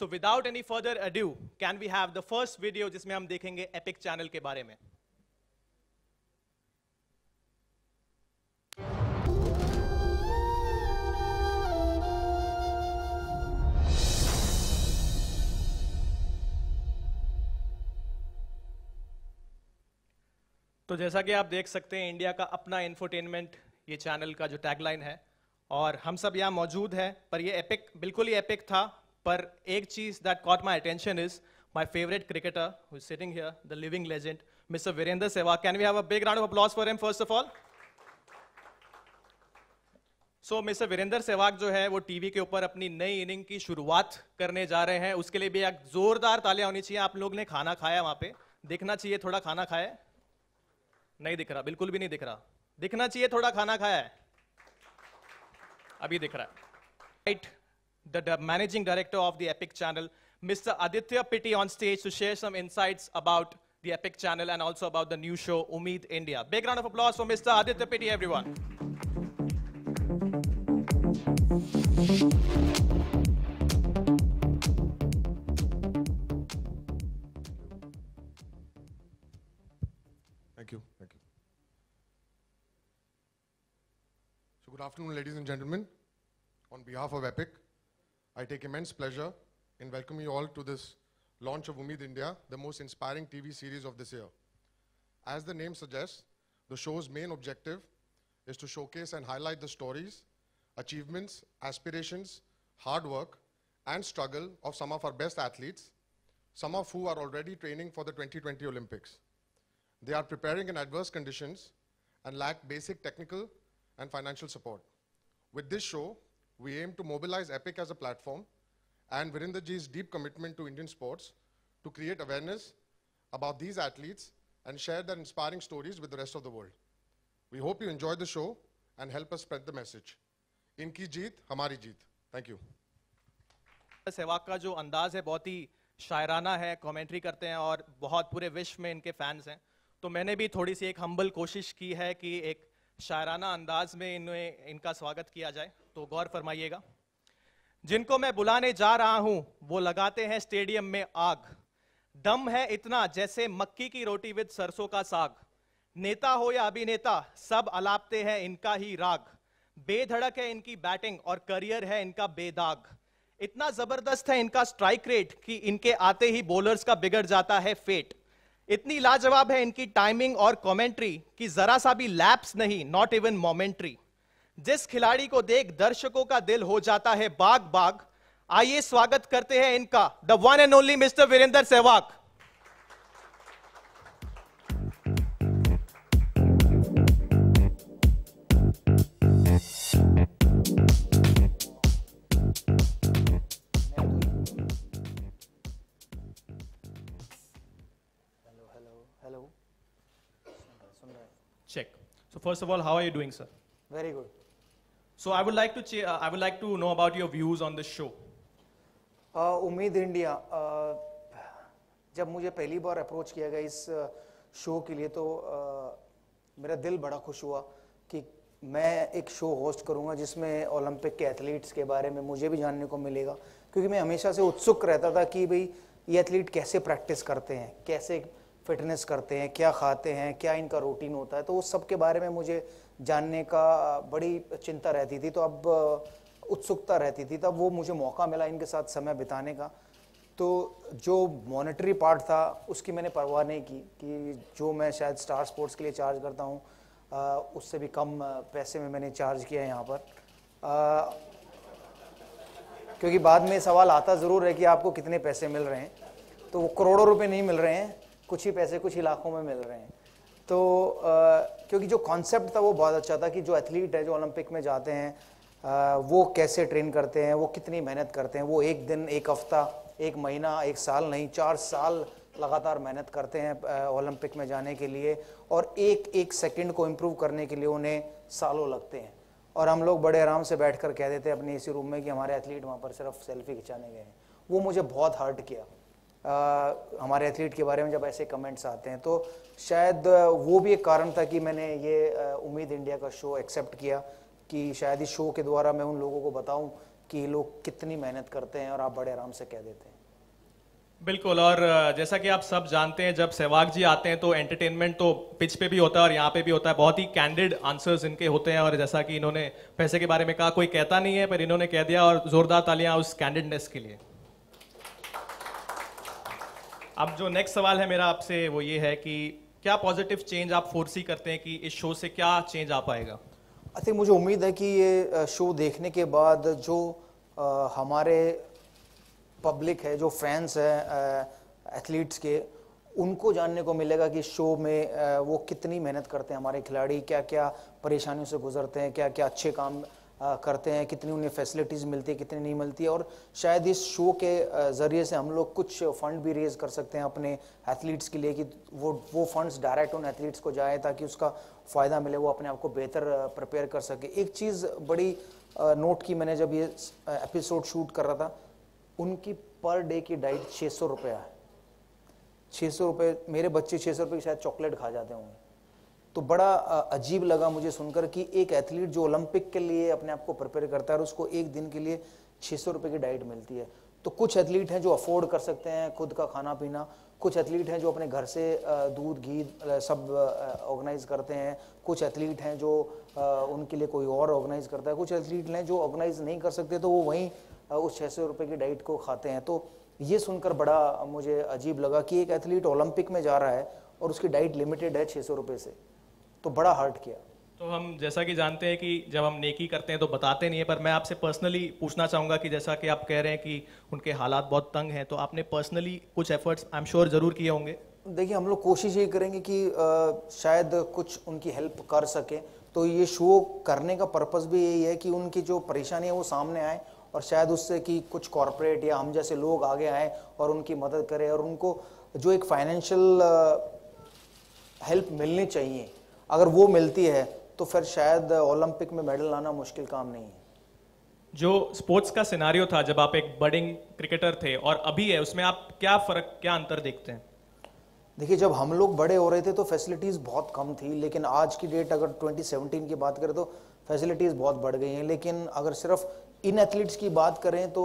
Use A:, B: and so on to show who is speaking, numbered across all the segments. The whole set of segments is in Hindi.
A: So without any further ado, can we have the first video जिसमें हम देखेंगे एपिक चैनल के बारे में. तो जैसा कि आप देख सकते हैं, इंडिया का अपना इंफोटेनमेंट ये चैनल का जो टैगलाइन है, और हम सब यहाँ मौजूद हैं. पर ये एपिक बिल्कुल ही एपिक था. पर एक चीज that caught my attention is my favourite cricketer who is sitting here, the living legend mister Virender Sehwag. Can we have a big round of applause for him first of all. So mister Virender Sehwag जो है वो टीवी के ऊपर अपनी नई इनिंग की शुरुआत करने जा रहे हैं. उसके लिए भी एक जोरदार तालियां होनी चाहिए. आप लोग ने खाना खाया वहां पे, दिखना चाहिए थोड़ा खाना खाया. नहीं दिख रहा, बिल्कुल भी नहीं दिख रहा. दिखना चाहिए थोड़ा खाना खाया है. अभी दिख रहा है. Right, the managing director of the Epic channel, Mr. Aditya Pitti, on stage to share some insights about the Epic channel and also about the new show Umeed India. Big round of applause for Mr. Aditya Pitti, everyone.
B: Thank you. Thank you. So good afternoon, ladies and gentlemen. On behalf of Epic, I take immense pleasure in welcoming you all to this launch of Umeed India, the most inspiring TV series of this year. As the name suggests, the show's main objective is to showcase and highlight the stories, achievements, aspirations, hard work, and struggle of some of our best athletes, some of who are already training for the 2020 Olympics. They are preparing in adverse conditions and lack basic technical and financial support. With this show, we aim to mobilize Epic as a platform and Virender ji's deep commitment to Indian sports to create awareness about these athletes and share their inspiring stories with the rest of the world. We hope you enjoy the show and help us spread the message. Inki jeet, hamari jeet. Thank you.
A: Sehwag का जो अंदाज है बहुत ही शायराना है, कमेंट्री करते हैं और बहुत पूरे विश्व में इनके फैंस हैं. तो मैंने भी थोड़ी सी एक हम्बल कोशिश की है कि एक शायराना अंदाज में इनका स्वागत किया जाए. तो गौर फरमाइएगा. जिनको मैं बुलाने जा रहा हूं वो लगाते हैं स्टेडियम में आग. दम है इतना जैसे मक्की की रोटी विद सरसों का साग. नेता हो या अभिनेता सब अलापते हैं इनका ही राग. बेधड़क है इनकी बैटिंग और करियर है इनका बेदाग. इतना जबरदस्त है इनका स्ट्राइक रेट कि इनके आते ही बॉलर्स का बिगड़ जाता है फेट. इतनी लाजवाब है इनकी टाइमिंग और कमेंट्री कि जरा सा भी लैप्स नहीं, नॉट इवन मोमेंट्री. जिस खिलाड़ी को देख दर्शकों का दिल हो जाता है बाग बाग. आइए स्वागत करते हैं इनका, the one and only mister Virender Sehwag.
C: Hello.
A: Check. So first of all, how are you doing, sir?
C: Very good.
A: So I would like to know about your views on this show.
C: उम्मीद इंडिया, जब मुझे पहली बार अप्रोच किया गया इस शो के लिए तो मेरा दिल बड़ा खुश हुआ कि मैं एक शो होस्ट करूंगा जिसमें ओलंपिक के एथलीट्स के बारे में मुझे भी जानने को मिलेगा. क्योंकि मैं हमेशा से उत्सुक रहता था कि भाई ये एथलीट कैसे प्रैक्टिस करते हैं, कैसे फिटनेस करते हैं, क्या खाते हैं, क्या इनका रूटीन होता है. तो उस सब के बारे में मुझे जानने का बड़ी चिंता रहती थी. तो अब उत्सुकता रहती थी. तब वो मुझे मौका मिला इनके साथ समय बिताने का. तो जो मॉनेटरी पार्ट था उसकी मैंने परवाह नहीं की कि जो मैं शायद स्टार स्पोर्ट्स के लिए चार्ज करता हूँ उससे भी कम पैसे में मैंने चार्ज किया है यहाँ पर. क्योंकि बाद में सवाल आता ज़रूर है कि आपको कितने पैसे मिल रहे हैं. तो वो करोड़ों रुपए नहीं मिल रहे हैं, कुछ ही पैसे कुछ ही लाखों में मिल रहे हैं. तो क्योंकि जो कॉन्सेप्ट था वो बहुत अच्छा था कि जो एथलीट है जो ओलंपिक में जाते हैं वो कैसे ट्रेन करते हैं, वो कितनी मेहनत करते हैं. वो एक दिन, एक हफ्ता, एक महीना, एक साल नहीं, 4 साल लगातार मेहनत करते हैं ओलंपिक में जाने के लिए. और एक एक सेकंड को इम्प्रूव करने के लिए उन्हें सालों लगते हैं. और हम लोग बड़े आराम से बैठकर कह देते हैं अपने इसी रूम में कि हमारे एथलीट वहाँ पर सिर्फ सेल्फी खिंचाने गए हैं. वो मुझे बहुत हर्ट किया हमारे एथलीट के बारे में जब ऐसे कमेंट्स आते हैं. तो शायद वो भी एक कारण था कि मैंने ये उम्मीद इंडिया का शो एक्सेप्ट किया कि शायद इस शो के द्वारा मैं उन लोगों को बताऊं कि लोग कितनी मेहनत करते हैं और आप बड़े आराम से कह देते हैं.
A: बिल्कुल। और जैसा कि आप सब जानते हैं, जब सहवाग जी आते हैं तो एंटरटेनमेंट तो पिच पे भी होता है और यहाँ पे भी होता है। बहुत ही कैंडिड आंसर्स इनके होते हैं, और जैसा कि इन्होंने पैसे के बारे में कहा, कोई कहता नहीं है पर इन्होंने कह दिया, और जोरदार तालियां उस कैंडिडनेस के लिए। अब जो नेक्स्ट सवाल है मेरा आपसे वो ये है कि क्या पॉजिटिव चेंज आप फोरसी करते हैं कि इस शो से क्या चेंज आ पाएगा?
C: आई थिंक मुझे उम्मीद है कि ये शो देखने के बाद जो हमारे पब्लिक है, जो फैंस हैं एथलीट्स के, उनको जानने को मिलेगा कि शो में वो कितनी मेहनत करते हैं हमारे खिलाड़ी, क्या क्या परेशानियों से गुजरते हैं, क्या क्या अच्छे काम करते हैं, कितनी उन्हें फैसिलिटीज़ मिलती है, कितनी नहीं मिलती है। और शायद इस शो के ज़रिए से हम लोग कुछ फंड भी रेज कर सकते हैं अपने एथलीट्स के लिए, कि वो फंड्स डायरेक्ट उन एथलीट्स को जाए ताकि उसका फ़ायदा मिले, वो अपने आप को बेहतर प्रिपेयर कर सके। एक चीज़ बड़ी नोट की मैंने जब ये एपिसोड शूट कर रहा था, उनकी पर डे की डाइट 600 रुपये है। 600 रुपये, मेरे बच्चे 600 रुपये की शायद चॉकलेट खा जाते होंगे। तो बड़ा अजीब लगा मुझे सुनकर कि एक एथलीट जो ओलंपिक के लिए अपने आप को प्रिपेयर करता है और उसको एक दिन के लिए 600 रुपये की डाइट मिलती है। तो कुछ एथलीट हैं जो अफोर्ड कर सकते हैं खुद का खाना पीना, कुछ एथलीट हैं जो अपने घर से दूध घी सब ऑर्गेनाइज करते हैं, कुछ एथलीट हैं जो उनके लिए कोई और ऑर्गेनाइज करता है, कुछ एथलीट हैं जो ऑर्गेनाइज नहीं कर सकते तो वो वहीं उस 600 रुपये की डाइट को खाते हैं। तो ये सुनकर बड़ा मुझे अजीब लगा कि एक एथलीट ओलंपिक में जा रहा है और उसकी डाइट लिमिटेड है 600 रुपये से, तो बड़ा हर्ट किया।
A: तो हम जैसा कि जानते हैं कि जब हम नेकी करते हैं तो बताते नहीं है, पर मैं आपसे पर्सनली पूछना चाहूँगा कि जैसा कि आप कह रहे हैं कि उनके हालात बहुत तंग हैं, तो आपने पर्सनली कुछ एफर्ट्स आई एम श्योर ज़रूर किए होंगे।
C: देखिए, हम लोग कोशिश ये करेंगे कि शायद कुछ उनकी हेल्प कर सके। तो ये शो करने का पर्पस भी यही है कि उनकी जो परेशानी है वो सामने आए, और शायद उससे कि कुछ कॉरपोरेट या हम जैसे लोग आगे आए और उनकी मदद करें, और उनको जो एक फाइनेंशियल हेल्प मिलनी चाहिए, अगर वो मिलती है तो फिर शायद ओलंपिक में मेडल लाना मुश्किल काम नहीं है।
A: जो स्पोर्ट्स का सिनारियो था जब आप एक बडिंग क्रिकेटर थे और अभी है, उसमें आप क्या फ़र्क, क्या अंतर देखते हैं?
C: देखिए, जब हम लोग बड़े हो रहे थे तो फैसिलिटीज़ बहुत कम थी, लेकिन आज की डेट अगर 2017 की बात करें तो फैसिलिटीज़ बहुत बढ़ गई हैं। लेकिन अगर सिर्फ इन एथलीट्स की बात करें तो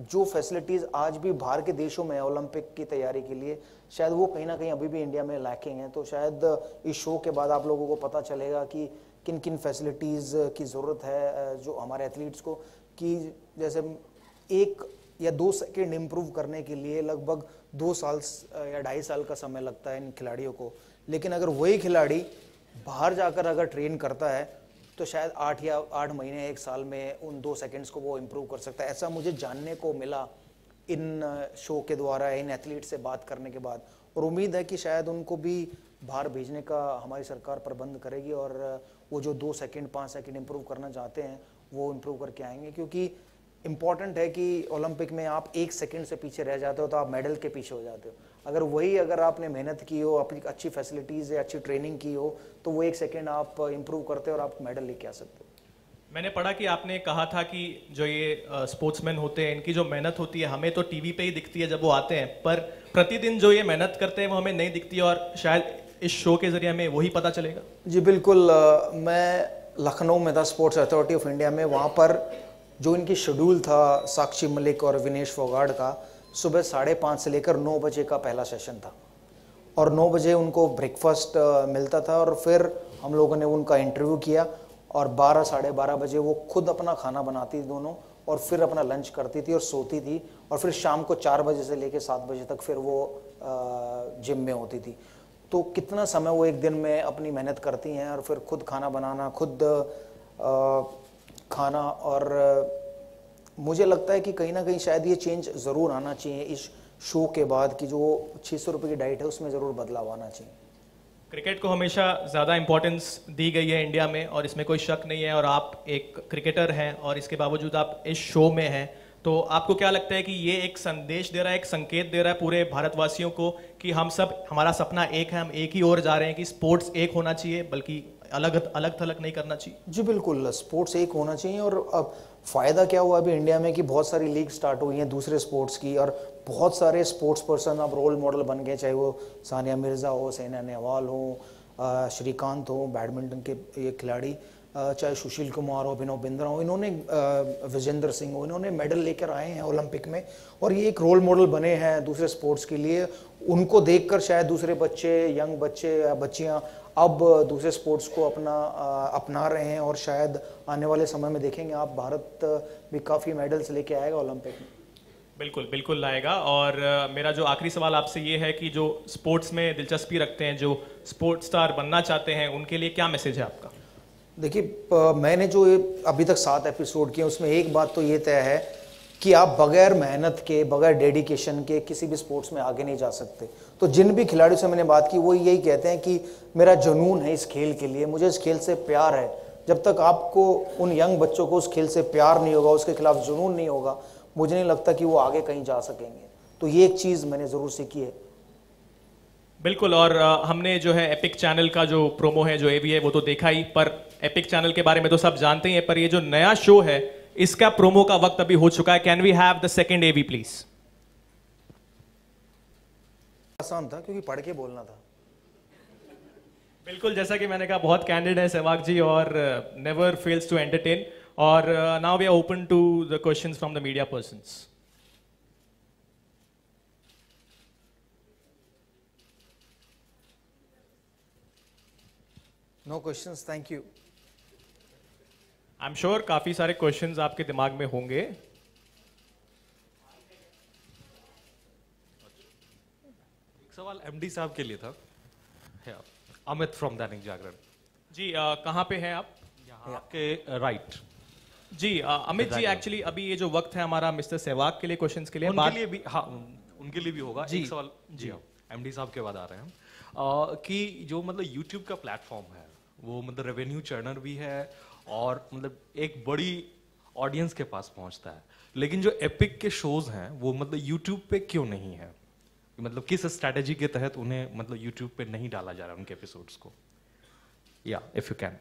C: जो फैसिलिटीज़ आज भी बाहर के देशों में है ओलंपिक की तैयारी के लिए, शायद वो कहीं ना कहीं अभी भी इंडिया में लैकिंग है। तो शायद इस शो के बाद आप लोगों को पता चलेगा कि किन किन फैसिलिटीज़ की ज़रूरत है जो हमारे एथलीट्स को, कि जैसे 1 या 2 सेकेंड इम्प्रूव करने के लिए लगभग 2 साल या 2.5 साल का समय लगता है इन खिलाड़ियों को। लेकिन अगर वही खिलाड़ी बाहर जाकर अगर ट्रेन करता है तो शायद 8 महीने 1 साल में उन 2 सेकेंड्स को वो इम्प्रूव कर सकता है। ऐसा मुझे जानने को मिला इन शो के द्वारा, इन एथलीट से बात करने के बाद। और उम्मीद है कि शायद उनको भी बाहर भेजने का हमारी सरकार प्रबंध करेगी, और वो जो 2 सेकेंड 5 सेकेंड इम्प्रूव करना चाहते हैं वो इम्प्रूव करके आएंगे। क्योंकि इम्पॉर्टेंट है कि ओलंपिक में आप 1 सेकेंड से पीछे रह जाते हो तो आप मेडल के पीछे हो जाते हो। अगर आपने मेहनत की हो, अपनी अच्छी फैसिलिटीज़ या अच्छी ट्रेनिंग की हो, तो वो 1 सेकेंड आप इम्प्रूव करते हो और आप मेडल लेके आ सकते हो।
A: मैंने पढ़ा कि आपने कहा था कि जो ये स्पोर्ट्समैन होते हैं, इनकी जो मेहनत होती है हमें तो टीवी पे ही दिखती है जब वो आते हैं, पर प्रतिदिन जो ये मेहनत करते हैं वो हमें नहीं दिखती, और शायद इस शो के जरिए हमें वही पता चलेगा।
C: जी बिल्कुल। मैं लखनऊ में था स्पोर्ट्स अथॉरिटी ऑफ इंडिया में। वहाँ पर जो इनकी शेड्यूल था साक्षी मलिक और विनेश फोगाट का, सुबह 5:30 से लेकर 9 बजे का पहला सेशन था, और 9 बजे उनको ब्रेकफास्ट मिलता था, और फिर हम लोगों ने उनका इंटरव्यू किया, और 12 साढ़े 12 बजे वो खुद अपना खाना बनाती थी दोनों, और फिर अपना लंच करती थी और सोती थी, और फिर शाम को 4 बजे से लेकर 7 बजे तक फिर वो जिम में होती थी। तो कितना समय वो एक दिन में अपनी मेहनत करती हैं, और फिर खुद खाना बनाना, खुद खाना। और मुझे लगता है कि कहीं ना कहीं शायद ये चेंज ज़रूर आना चाहिए इस शो के बाद, कि जो 600 रुपये की डाइट है उसमें ज़रूर बदलाव आना चाहिए।
A: क्रिकेट को हमेशा ज़्यादा इंपॉर्टेंस दी गई है इंडिया में, और इसमें कोई शक नहीं है, और आप एक क्रिकेटर हैं और इसके बावजूद आप इस शो में हैं, तो आपको क्या लगता है कि ये एक संदेश दे रहा है, एक संकेत दे रहा है पूरे भारतवासियों को कि हम सब, हमारा सपना एक है, हम एक ही ओर जा रहे हैं, कि स्पोर्ट्स एक होना चाहिए, बल्कि अलग थलग नहीं करना चाहिए?
C: जी बिल्कुल, स्पोर्ट्स एक होना चाहिए। और अब फ़ायदा क्या हुआ अभी इंडिया में कि बहुत सारी लीग स्टार्ट हुई हैं दूसरे स्पोर्ट्स की, और बहुत सारे स्पोर्ट्स पर्सन अब रोल मॉडल बन गए, चाहे वो सानिया मिर्ज़ा हो, साइना नेहवाल हो, श्रीकांत हो, बैडमिंटन के ये खिलाड़ी। चाहे सुशील कुमार हो, अभिनव बिंद्रा हो, इन्होंने विजेंद्र सिंह हो, इन्होंने मेडल लेकर आए हैं ओलंपिक में और ये एक रोल मॉडल बने हैं दूसरे स्पोर्ट्स के लिए। उनको देखकर शायद दूसरे बच्चे, यंग बच्चे या बच्चियां अब दूसरे स्पोर्ट्स को अपना रहे हैं और शायद आने वाले समय में देखेंगे आप भारत भी काफ़ी मेडल्स लेके आएगा ओलंपिक में।
A: बिल्कुल बिल्कुल लाएगा। और मेरा जो आखिरी सवाल आपसे ये है कि जो स्पोर्ट्स में दिलचस्पी रखते हैं, जो स्पोर्ट्स स्टार बनना चाहते हैं, उनके लिए क्या मैसेज है आपका?
C: देखिए, मैंने जो अभी तक 7 एपिसोड किए उसमें एक बात तो ये तय है कि आप बगैर मेहनत के, बगैर डेडिकेशन के किसी भी स्पोर्ट्स में आगे नहीं जा सकते। तो जिन भी खिलाड़ियों से मैंने बात की वो यही कहते हैं कि मेरा जुनून है इस खेल के लिए, मुझे इस खेल से प्यार है। जब तक आपको उन यंग बच्चों को उस खेल से प्यार नहीं होगा, उसके खिलाफ जुनून नहीं होगा, मुझे नहीं लगता कि वो आगे कहीं जा सकेंगे। तो ये एक चीज़ मैंने ज़रूर सीखी है।
A: बिल्कुल। और हमने जो है एपिक चैनल का जो प्रोमो है, जो एवी है, वो तो देखा ही, पर एपिक चैनल के बारे में तो सब जानते ही हैं, पर ये जो नया शो है इसका प्रोमो का वक्त अभी हो चुका है। Can we have the second AV please?
C: आसान था क्योंकि पढ़ के बोलना था।
A: बिल्कुल, जैसा कि मैंने कहा, बहुत कैंडिड है सहवाग जी और नेवर फेल्स टू एंटरटेन। और now we are open to the questions from the media persons.
C: No questions, thank you.
A: I am sure काफी सारे क्वेश्चंस आपके दिमाग में होंगे।
D: एक सवाल एमडी साहब के लिए था। अमित फ्रॉम दैनिक जागरण।
A: जी, कहाँ पे हैं आप?
D: यहाँ आपके राइट।
A: जी, अमित जी, एक्चुअली अभी ये जो वक्त है हमारा मिस्टर सहवाग के लिए क्वेश्चंस के लिए,
D: उनके लिए भी, हाँ, उनके लिए भी होगा।
A: जी,
D: एक सवाल जी एमडी साहब के बाद आ रहे हैं कि जो मतलब यूट्यूब का प्लेटफॉर्म है वो मतलब रेवेन्यू चर्नर भी है और मतलब एक बड़ी ऑडियंस के पास पहुंचता है, लेकिन जो एपिक के शोज हैं वो मतलब यूट्यूब पे क्यों नहीं है? मतलब किस स्ट्रैटेजी के तहत उन्हें मतलब यूट्यूब पे नहीं डाला जा रहा उनके एपिसोड्स को? या इफ यू कैन।